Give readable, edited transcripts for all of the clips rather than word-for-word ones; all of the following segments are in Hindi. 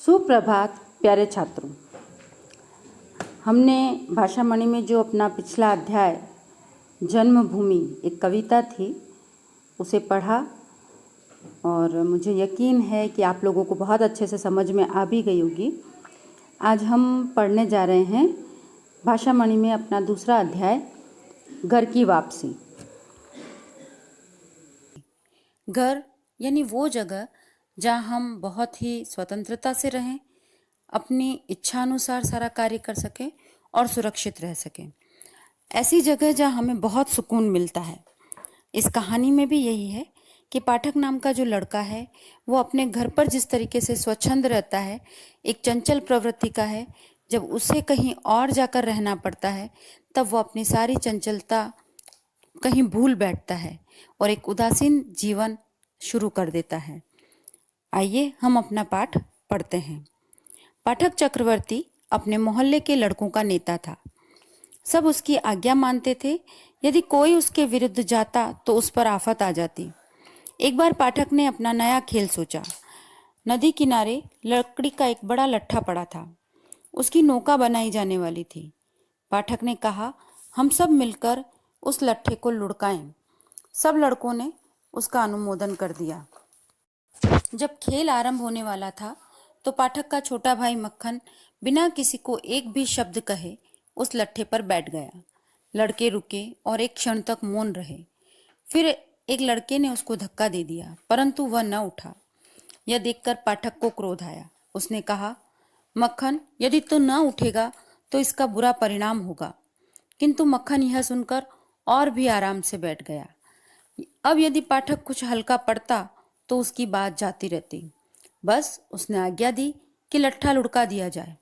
सुप्रभात प्यारे छात्रों। हमने भाषा मणि में जो अपना पिछला अध्याय जन्मभूमि एक कविता थी उसे पढ़ा और मुझे यकीन है कि आप लोगों को बहुत अच्छे से समझ में आ भी गई होगी। आज हम पढ़ने जा रहे हैं भाषा मणि में अपना दूसरा अध्याय घर की वापसी। घर यानी वो जगह जहाँ हम बहुत ही स्वतंत्रता से रहें, अपनी इच्छानुसार सारा कार्य कर सकें और सुरक्षित रह सकें। ऐसी जगह जहाँ हमें बहुत सुकून मिलता है। इस कहानी में भी यही है कि पाठक नाम का जो लड़का है वो अपने घर पर जिस तरीके से स्वच्छंद रहता है, एक चंचल प्रवृत्ति का है। जब उसे कहीं और जाकर रहना पड़ता है तब वो अपनी सारी चंचलता कहीं भूल बैठता है और एक उदासीन जीवन शुरू कर देता है। आइए हम अपना पाठ पढ़ते हैं। पाठक चक्रवर्ती अपने मोहल्ले के लड़कों का नेता था। सब उसकी आज्ञा मानते थे। यदि कोई उसके विरुद्ध जाता तो उस पर आफत आ जाती। एक बार पाठक ने अपना नया खेल सोचा। नदी किनारे लकड़ी का एक बड़ा लट्ठा पड़ा था। उसकी नौका बनाई जाने वाली थी। पाठक ने कहा, हम सब मिलकर उस लट्ठे को लुढ़काएं। सब लड़कों ने उसका अनुमोदन कर दिया। जब खेल आरंभ होने वाला था तो पाठक का छोटा भाई मक्खन बिना किसी को एक भी शब्द कहे उस लट्ठे पर बैठ गया। लड़के रुके और एक क्षण तक मौन रहे। फिर एक लड़के ने उसको धक्का दे दिया, परंतु वह न उठा। यह देखकर पाठक को क्रोध आया। उसने कहा, मक्खन, यदि तू न उठेगा तो इसका बुरा परिणाम होगा। किंतु मक्खन यह सुनकर और भी आराम से बैठ गया। अब यदि पाठक कुछ हल्का पड़ता तो उसकी बात जाती रहती। बस उसने आज्ञा दी कि लट्ठा लुढ़का दिया जाए।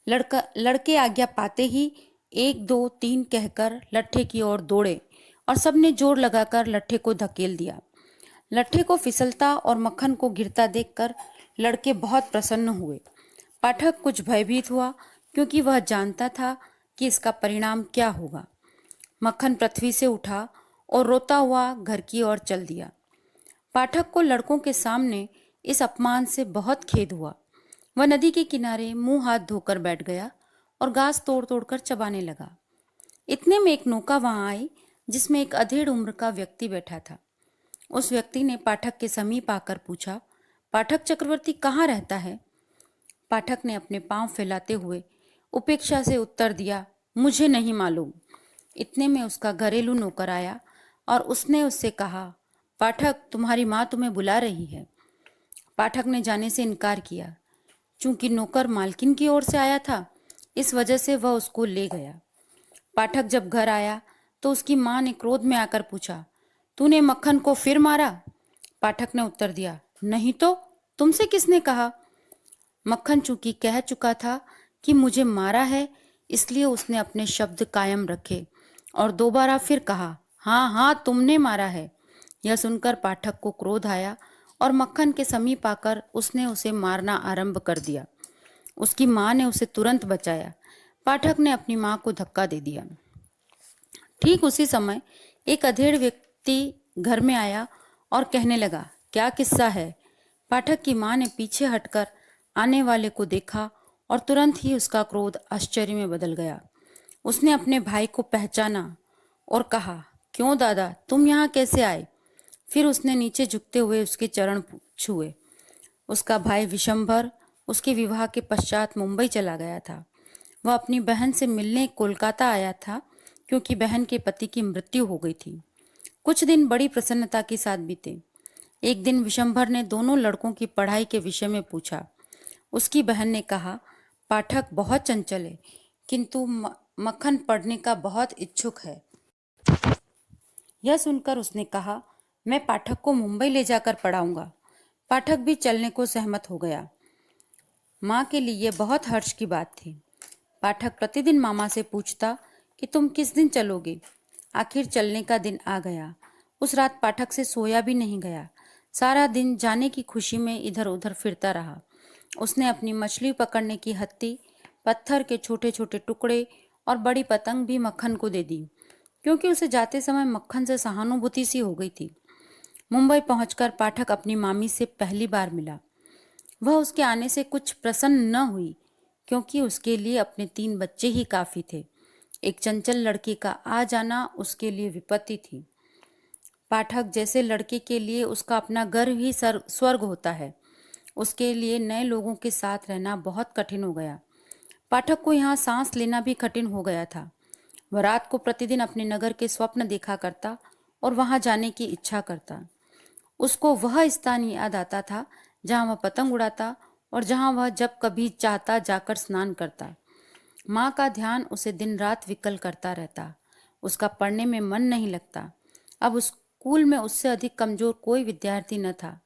लड़के आज्ञा पाते ही 1 2 3 कहकर लट्ठे की ओर दौड़े और सबने जोर लगाकर लट्ठे को धकेल दिया। लट्ठे को फिसलता और मक्खन को गिरता देखकर लड़के बहुत प्रसन्न हुए। पाठक कुछ भयभीत हुआ क्योंकि वह जानता था कि इसका परिणाम क्या होगा। मक्खन पृथ्वी से उठा और रोता हुआ घर की ओर चल दिया। पाठक को लड़कों के सामने इस अपमान से बहुत खेद हुआ। वह नदी के किनारे मुंह हाथ धोकर बैठ गया और घास तोड़ तोड़ कर चबाने लगा। इतने में एक नौका वहां आई जिसमें एक अधेड़ उम्र का व्यक्ति बैठा था। उस व्यक्ति ने पाठक के समीप आकर पूछा, पाठक चक्रवर्ती कहाँ रहता है? पाठक ने अपने पांव फैलाते हुए उपेक्षा से उत्तर दिया, मुझे नहीं मालूम। इतने में उसका घरेलू नौकर आया और उसने उससे कहा, पाठक, तुम्हारी माँ तुम्हें बुला रही है। पाठक ने जाने से इनकार किया। चूंकि नौकर मालकिन की ओर से आया था, इस वजह से वह उसको ले गया। पाठक जब घर आया तो उसकी माँ ने क्रोध में आकर पूछा, तूने मक्खन को फिर मारा? पाठक ने उत्तर दिया, नहीं तो, तुमसे किसने कहा? मक्खन चूंकि कह चुका था कि मुझे मारा है, इसलिए उसने अपने शब्द कायम रखे और दोबारा फिर कहा, हाँ हाँ, तुमने मारा है। यह सुनकर पाठक को क्रोध आया और मक्खन के समीप आकर उसने उसे मारना आरंभ कर दिया। उसकी माँ ने उसे तुरंत बचाया। पाठक ने अपनी माँ को धक्का दे दिया। ठीक उसी समय एक अधेड़ व्यक्ति घर में आया और कहने लगा, क्या किस्सा है? पाठक की माँ ने पीछे हटकर आने वाले को देखा और तुरंत ही उसका क्रोध आश्चर्य में बदल गया। उसने अपने भाई को पहचाना और कहा, क्यों दादा, तुम यहाँ कैसे आए? फिर उसने नीचे झुकते हुए उसके चरण छुए। उसका भाई विशंभर उसके विवाह के पश्चात मुंबई चला गया था। वह अपनी बहन से मिलने कोलकाता आया था क्योंकि बहन के पति की मृत्यु हो गई थी। कुछ दिन बड़ी प्रसन्नता के साथ बीते। एक दिन विशंभर ने दोनों लड़कों की पढ़ाई के विषय में पूछा। उसकी बहन ने कहा, पाठक बहुत चंचल है, किंतु मक्खन पढ़ने का बहुत इच्छुक है। यह सुनकर उसने कहा, मैं पाठक को मुंबई ले जाकर पढ़ाऊंगा। पाठक भी चलने को सहमत हो गया। माँ के लिए यह बहुत हर्ष की बात थी। पाठक प्रतिदिन मामा से पूछता कि तुम किस दिन चलोगे। आखिर चलने का दिन आ गया। उस रात पाठक से सोया भी नहीं गया। सारा दिन जाने की खुशी में इधर उधर फिरता रहा। उसने अपनी मछली पकड़ने की हत्ती, पत्थर के छोटे छोटे टुकड़े और बड़ी पतंग भी मक्खन को दे दी, क्योंकि उसे जाते समय मक्खन से सहानुभूति सी हो गई थी। मुंबई पहुंचकर पाठक अपनी मामी से पहली बार मिला। वह उसके आने से कुछ प्रसन्न न हुई, क्योंकि उसके लिए अपने 3 बच्चे ही काफी थे। एक चंचल लड़के का आ जाना उसके लिए विपत्ति थी। पाठक जैसे लड़के के लिए उसका अपना घर ही स्वर्ग होता है। उसके लिए नए लोगों के साथ रहना बहुत कठिन हो गया। पाठक को यहाँ सांस लेना भी कठिन हो गया था। वह रात को प्रतिदिन अपने नगर के स्वप्न देखा करता और वहां जाने की इच्छा करता। उसको वह स्थान याद आता था जहां वह पतंग उड़ाता और जहां वह जब कभी चाहता जाकर स्नान करता। माँ का ध्यान उसे दिन रात विकल करता रहता। उसका पढ़ने में मन नहीं लगता। अब उस स्कूल में उससे अधिक कमजोर कोई विद्यार्थी न था।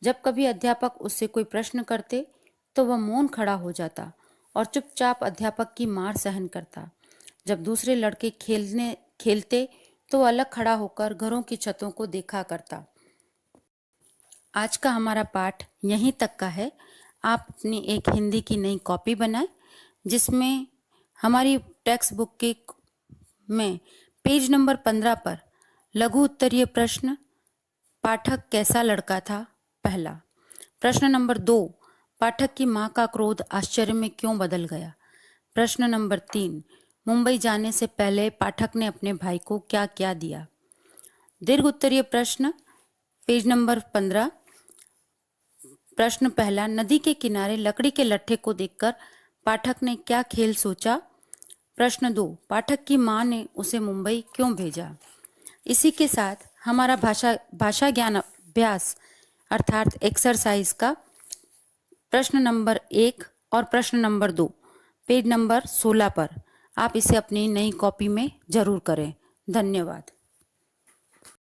जब कभी अध्यापक उससे कोई प्रश्न करते तो वह मौन खड़ा हो जाता और चुपचाप अध्यापक की मार सहन करता। जब दूसरे लड़के खेलते तो वह अलग खड़ा होकर घरों की छतों को देखा करता। आज का हमारा पाठ यहीं तक का है। आप अपनी एक हिंदी की नई कॉपी बनाएं, जिसमें हमारी टेक्स्ट बुक के में पेज नंबर 15 पर लघु उत्तरीय प्रश्न, पाठक कैसा लड़का था, पहला। प्रश्न नंबर 2, पाठक की माँ का क्रोध आश्चर्य में क्यों बदल गया। प्रश्न नंबर 3, मुंबई जाने से पहले पाठक ने अपने भाई को क्या क्या दिया। दीर्घ उत्तरीय प्रश्न, पेज नंबर 15। प्रश्न पहला, नदी के किनारे लकड़ी के लट्ठे को देखकर पाठक ने क्या खेल सोचा। प्रश्न 2, पाठक की माँ ने उसे मुंबई क्यों भेजा। इसी के साथ हमारा भाषा ज्ञान अभ्यास अर्थात एक्सरसाइज का प्रश्न नंबर 1 और प्रश्न नंबर 2 पेज नंबर 16 पर आप इसे अपनी नई कॉपी में जरूर करें। धन्यवाद।